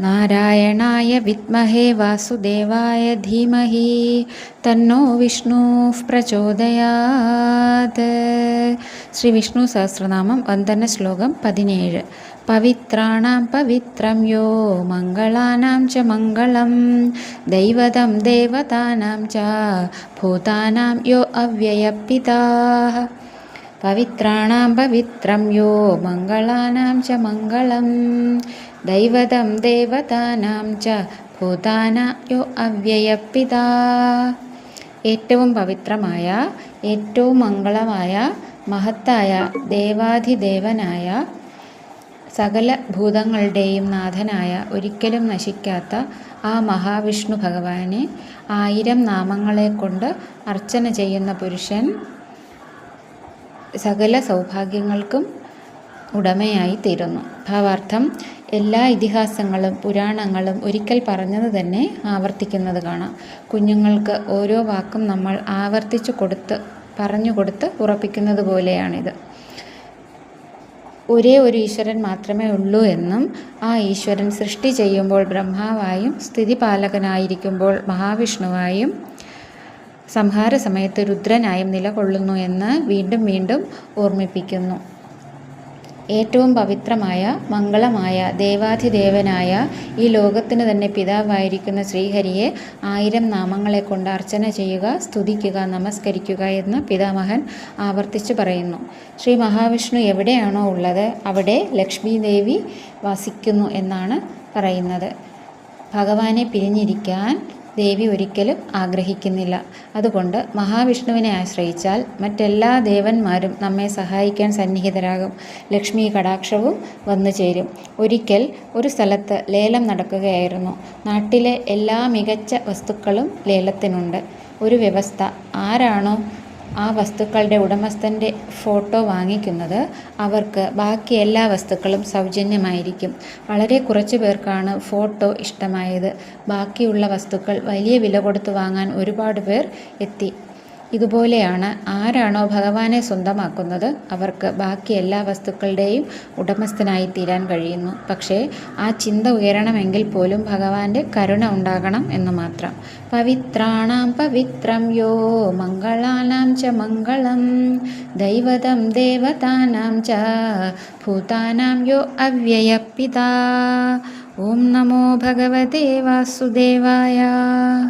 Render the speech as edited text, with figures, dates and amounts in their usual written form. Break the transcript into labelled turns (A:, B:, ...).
A: നാരായണായ വിദ്മഹേ വാസുദേവായ ധീമഹി തന്നോ വിഷ്ണുഃ പ്രചോദയാത്. ശ്രീ വിഷ്ണു സഹസ്രനാമം വന്ദന ശ്ലോകം 17. പവിത്രാണാം പവിത്രം യോ മംഗളാനാം ച മംഗളം ദൈവതം ദേവതാനാം ച ഭൂതാനാം യോ അവ്യയപിതാഃ. പവിത്രാണാം പവിത്രം യോ മംഗളാനാം ച മംഗളം ദൈവതം ദേവതാനാം ച ഭൂതാനാം യോ അവ്യയപിതാഃ. ഏറ്റവും പവിത്രമായ, ഏറ്റവും മംഗളമായ, മഹത്തായ, ദേവാധിദേവനായ, സകല ഭൂതങ്ങളുടെയും നാഥനായ, ഒരിക്കലും നശിക്കാത്ത ആ മഹാവിഷ്ണു ഭഗവാനെ 1000 നാമങ്ങളെ കൊണ്ട് അർച്ചന ചെയ്യുന്ന പുരുഷൻ സകല സൗഭാഗ്യങ്ങൾക്കും ഉടമയായി തീരുന്നു. ഭാവാർത്ഥം: എല്ലാ ഇതിഹാസങ്ങളും പുരാണങ്ങളും ഒരിക്കൽ പറഞ്ഞത് തന്നെ ആവർത്തിക്കുന്നത് കാണാം. കുഞ്ഞുങ്ങൾക്ക് ഓരോ വാക്കും നമ്മൾ ആവർത്തിച്ചു പറഞ്ഞുകൊടുത്ത് ഉറപ്പിക്കുന്നത് പോലെയാണിത്. ഒരേ ഒരു ഈശ്വരൻ മാത്രമേ ഉള്ളൂ എന്നും ആ ഈശ്വരൻ സൃഷ്ടി ചെയ്യുമ്പോൾ ബ്രഹ്മാവായും സ്ഥിതിപാലകനായിരിക്കുമ്പോൾ മഹാവിഷ്ണുവായും സംഹാര സമയത്ത് രുദ്രനായും നിലകൊള്ളുന്നു എന്ന് വീണ്ടും വീണ്ടും ഓർമ്മിപ്പിക്കുന്നു. ഏറ്റവും പവിത്രമായ, മംഗളമായ, ദേവാധിദേവനായ, ഈ ലോകത്തിന് തന്നെ പിതാവായിരിക്കുന്ന ശ്രീഹരിയെ 1000 നാമങ്ങളെ കൊണ്ട് അർച്ചന ചെയ്യുക, സ്തുതിക്കുക, നമസ്കരിക്കുക എന്ന് പിതാമഹൻ ആവർത്തിച്ചു പറയുന്നു. ശ്രീ മഹാവിഷ്ണു എവിടെയാണോ ഉള്ളത് അവിടെ ലക്ഷ്മി ദേവി വസിക്കുന്നു എന്നാണ് പറയുന്നത്. ഭഗവാനെ പിരിഞ്ഞിരിക്കാൻ ദേവി ഒരിക്കലും ആഗ്രഹിക്കുന്നില്ല. അതുകൊണ്ട് മഹാവിഷ്ണുവിനെ ആശ്രയിച്ചാൽ മറ്റെല്ലാ ദേവന്മാരും നമ്മെ സഹായിക്കാൻ സന്നിഹിതരാകും. ലക്ഷ്മി കടാക്ഷവും വന്നു ചേരും. ഒരിക്കൽ ഒരു സ്ഥലത്ത് ലേലം നടക്കുകയായിരുന്നു. നാട്ടിലെ എല്ലാ മികച്ച വസ്തുക്കളും ലേലത്തിനുണ്ട്. ഒരു വ്യവസ്ഥ: ആരാണോ ആ വസ്തുക്കളുടെ ഉടമസ്ഥൻ്റെ ഫോട്ടോ വാങ്ങിക്കുന്നത് അവർക്ക് ബാക്കി എല്ലാ വസ്തുക്കളും സൗജന്യമായിരിക്കും. വളരെ കുറച്ചു പേർക്കാണ് ഫോട്ടോ ഇഷ്ടമായത്. ബാക്കിയുള്ള വസ്തുക്കൾ വലിയ വില കൊടുത്ത് വാങ്ങാൻ ഒരുപാട് പേർ എത്തി. ഇതുപോലെയാണ്, ആരാണോ ഭഗവാനെ സ്വന്തമാക്കുന്നത് അവർക്ക് ബാക്കി എല്ലാ വസ്തുക്കളുടെയും ഉടമസ്ഥനായി തീരാൻ കഴിയുന്നു. പക്ഷേ ആ ചിന്ത ഉയരണമെങ്കിൽ പോലും ഭഗവാന്റെ കരുണ ഉണ്ടാകണം എന്ന് മാത്രം. പവിത്രാണാം പവിത്രം യോ മംഗളാനാം ച മംഗളം ദൈവതം ദേവതാനാം ച ഭൂതാനാം യോ അവ്യയപിതാഃ. ഓം നമോ ഭഗവതേ വാസുദേവായ.